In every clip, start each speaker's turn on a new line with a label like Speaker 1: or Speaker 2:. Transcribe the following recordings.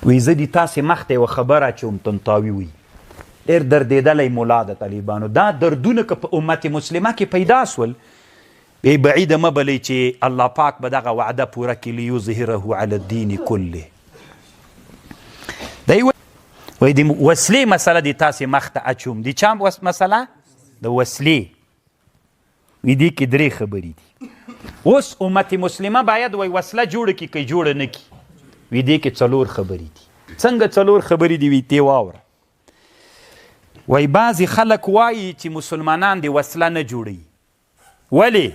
Speaker 1: وایي زه دې تاسې مخ ته یوه خبره اچوم تنتاوي وي ډېر دردېدلی ملا د طالبانو دا دردونه که په امت مسلمه کې پیدا سول بیا بعیده مه بلئ چې الله پاک به دغه وعده پوره کړي لیظهره علی الدین کله دی وایي د وسلې مسله دې تاسې مخ ته اچوم د چا مسله د وسلې وایي دې کې درې خبرې دي اوس امت مسلمه باید وایي وسله جوړه کړي که جوړه نه کړي وایي دې کې څلور خبرې دي څنګه څلور خبرې دي وایي تی واوره وایي بعضې خلک وایي چې مسلمانان دې وسله نه جوړوي ولې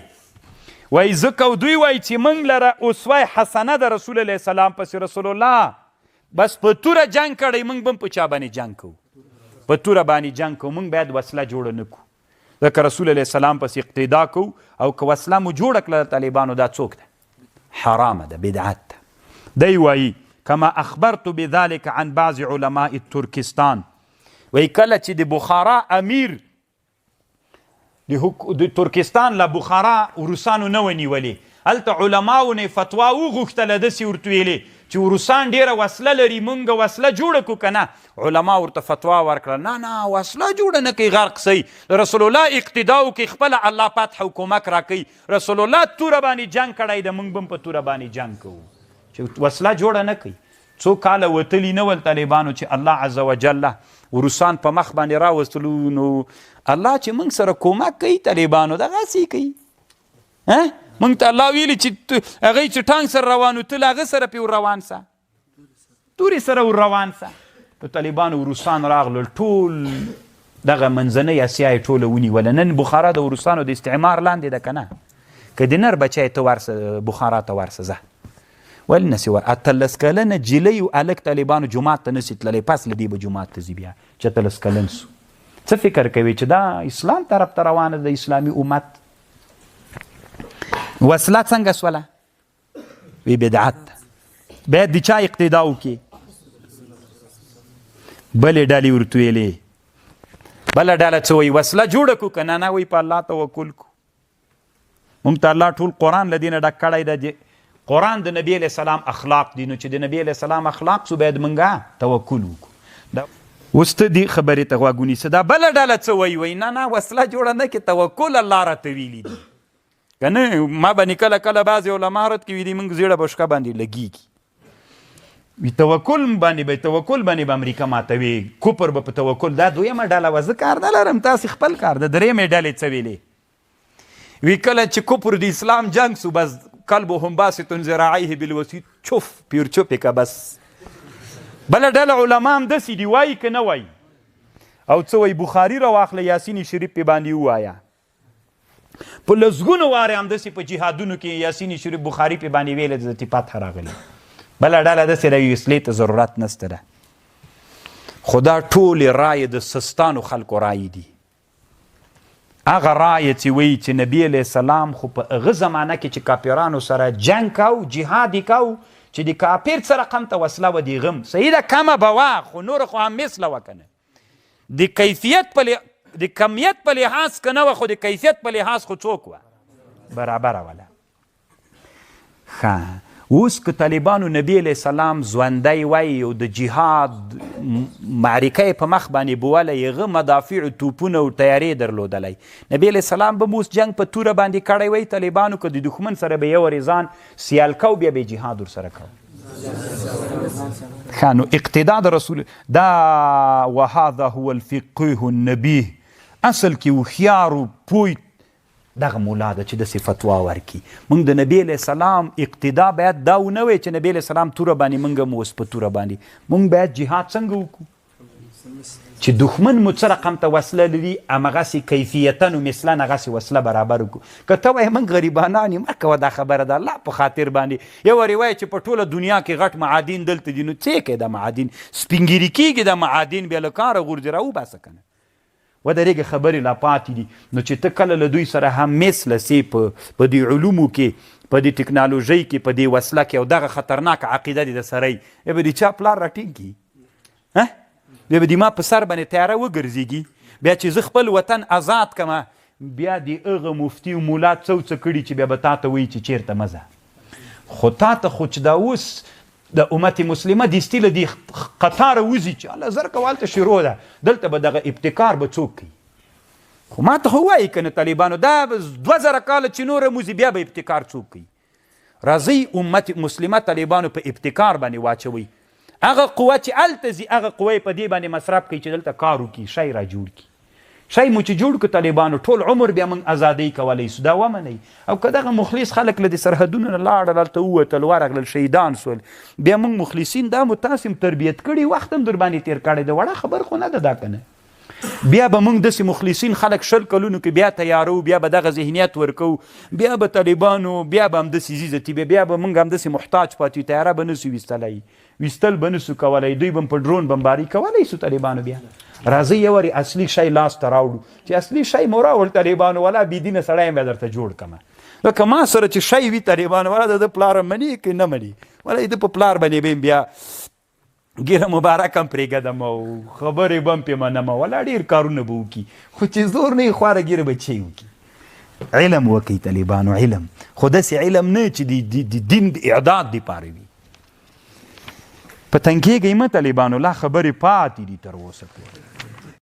Speaker 1: وایي ځکه دوی وایي چې موږ لره اسوه حسنه د رسول الله سلام پسې رسول الله بس په توره جنګ کړی موږ به هم په چا باندې جنګ کوو په توره باندې جنګ کوو موږ باید وسله جوړه نه کړو ځکه رسول الله سلام پسې اقتدا کوو او که وسله مو جوړه کړله د طالبانو دا څوک ده حرامه ده بدعت ده دی وایي کما اخبرت بذلك عن بعض علماء ترکستان وایي کله چې د بخارا امیر د ترکستان له بخارا روسانو نه ونیولې هلته علماو نه فتوا وغوښتله داسې ورته ویلې چې روسان ډېره وسله لري مونږ وسله جوړه کړو که نه علما ورته فتوا ورکړه نه نه وسله جوړه نه کوي غرق سئ رسول الله اقتدا وکړي خپله الله فتح او کمک راکوي رسول الله توره باندې جنګ کړی ده موږ به هم په توره باندې جنګ کوو چې وسله جوړه نه کوي څو کاله وتلي نه ول طالبانو چې الله عز وجل روسان په مخ باندې راوستلو نو الله چې موږ سره کومک کوي طالبانو دغسې کوي موږ ته الله ویلي چې هغوی چې ټانک سره روان و ته له هغه سره پې روان سه تورې سره روان سه په طالبانو روسان راغلل ټول دغه منځنۍ اسیا یې ټوله ونیوله نن بخارا د روسانو د استعمار لاندې ده که نه که د نر بچی ته ورسه بخارا ته ورسه ځه ولې نسي ور 18 کلنه جیلی او هلک طالبانو جومات ته نسي تللی پس له دې به جومات ته ځي بیا چې 18 کلن سو څه فکر کوي چې دا اسلام طرف ته روانه د اسلامي امت وسله څنګه سوله وی بدعت باید د چا اقتدا وکړي بلې ډلې ورته ویلې بله ډله څه وایي وسله جوړه کړو که نه نه وایي په الله توکل کړو موږ ته الله ټول قرآن له دې نه ډک کړی دی قرآن د نبی علیه السلام اخلاق دي نو چې د نبی علیه السلام اخلاق سو باید موږ توکل وکړو اوس ته دې خبرې ته غوږ ونیسه دا بله ډله څه وایي نه نه وسله جوړه نه کړې توکل الله راته ویلي دي که نه ما باندې کله کله بعضې علما رد کوي دي موږ زیړه بشکه باندې لګېږي توکل باندې به امریکا ماتوي کفر به په توکل دا دویمه ډله وه زه کار نه لرم تاسې خپل کار د درېیمې ډلې څه ویلې وی کله چې کفر د اسلام جنګ سو بس کلبهم باسط ذراعیه بالوسیط چوف پیر چوپې که بس بله ډله علما هم داسې دي وایي که نه وایي او څه وایي بخاري راواخله یاسین شریف پې باندې ووایه په لسګونو وارې همداسې په جهادونو کې یاسین شریف بخاري پې باندې ویلی د فتح راغلی بله ډله داسې ده اصلې ته ضرورت نسته ده خو دا ټولې رایې د سستانو خلکو رایې دي هغه رایې چې وایي چې نبي علیه السلام خو په هغه زمانه کې چې کافرانو سره جنګ کو جهاد یې کو چې د کافر سره قم ته وسله و د غم صحیح ده کمه به وه خو نوره خو هم مثله وه که نه د کیفیت د کمیت په لحاظ که نه وه خو د کیفیت په لحاظ خو څوک وه برابره وله ښه اوس که طالبانو نبی علیه السلام ژوندی وای او د جهاد معرکه یې په مخ باندې بوله هغه مدافع توپونه او تیارې درلودلی نبی علیه السلام به اوس جنګ په توره باندې کړی وی طالبانو که د دښمن سره به یو ځان سیال کو بیا به جهاد ورسره کو ښه نو اقتدا د رسول دا وهذا هو الفقه النبیه اصل کې هوښیار و پوی دغه مولا ده چې داسې فتوا ورکړي موږ د نبی علیه السلام اقتدا باید دا ونه وی چې نبی علیه السلام توره باندې موږ هم اوس په توره باندې موږ باید جهاد څنګه وکړو چې دښمن مو څه رقم ته وسله لري همغسې کیفیتا و مثلا هغسې وسله برابر وکړو که ته وایې موږ غریبانان یو مه کوه دا خبره د الله په خاطر باندې یو روایه چې په ټوله دنیا کې غټ معادین دلته دي نو څه کوې د معادین سپینګیري کېږي د معادین بیا له کاره غورځي راوباسه که نه ودرېږه خبرې لا پاتې دي نو چې ته کله له دوی سره هم مثله سې په دې علومو کې په دې ټکنالوژۍ کې په دې وسله کې او دغه خطرناک عقیده دې د سره یي به دې چا پلار راټینګ کړي بیا به دې ما په سر باندې تیاره وګرځېږي بیا چې زه خپل وطن آزاد کړمه بیا دې هغه مفتي او مولا څه کړي چې بیا به تا ته وایي چې چېرته مه ځه خو تا ته خو چې دا اوس د امت مسلمه دستي له دې قطاره وځي چې الله زر کوه هلته شروع ده، دلته به دغه ابتکار به څوک کوي؟ خو ما ته خو وایي که نه طالبانو دا 2000 کاله چې نوره موزي بیا به ابتکار څوک کوي؟ راځئ امت مسلمه طالبانو په ابتکار باندې واچوئ. هغه قوه چې هلته ځي هغه قوه یې په دې باندې مصرف کوي چې دلته کار وکړي، شی را جوړ کړي. شی مو چې جوړ کړو طالبانو ټول عمر بیا موږ ازادۍ کولی سو، دا ومنئ. او که دغه مخلص خلک له دې سرحدونو نه لاړل، هلته ووتل، ورغلل، شهیدان سول، بیا موږ مخلصین دا مو تاسې هم تربیت کړي، وخت هم در باندې تېر کړی دی، وړه خبر خو نه ده دا که نه. بیا به موږ داسې مخلصین خلک 20 کلونو کې بیا تیارو، بیا به دغه ذهنیت ورکو، بیا به طالبانو بیا به همداسې زیزتي بیا به موږ همداسې محتاج پاتې یو، تیاره به نه سو ویستلی، ویستل به نه سو کولی، دوی به په ډرون بمباري کولی سو طالبانو. بیا راځئ یو وارې اصلي شی لاس ته راوړو، چې اصلي شی مو راوړ طالبانو والا بېدینه سړی یم بیا درته جوړ کړمه. لکه ما سره چې شی وي طالبانو والا د ده پلار مني که نه مني، والا د په پلار باندې به یم بیا ګیره مبارک هم پرېږدم او خبرې به هم پې منم، والا ډېر کارونه به وکړي، خو چې زور نه وي خواره ګیره به چی وکړي. علم وکړئ طالبانو، علم، خو داسې علم نه چې د دین د اعداد دپاره وي. په تنګېږئ مه طالبانو، لا خبرې پاتې دي تر اوسه پورې.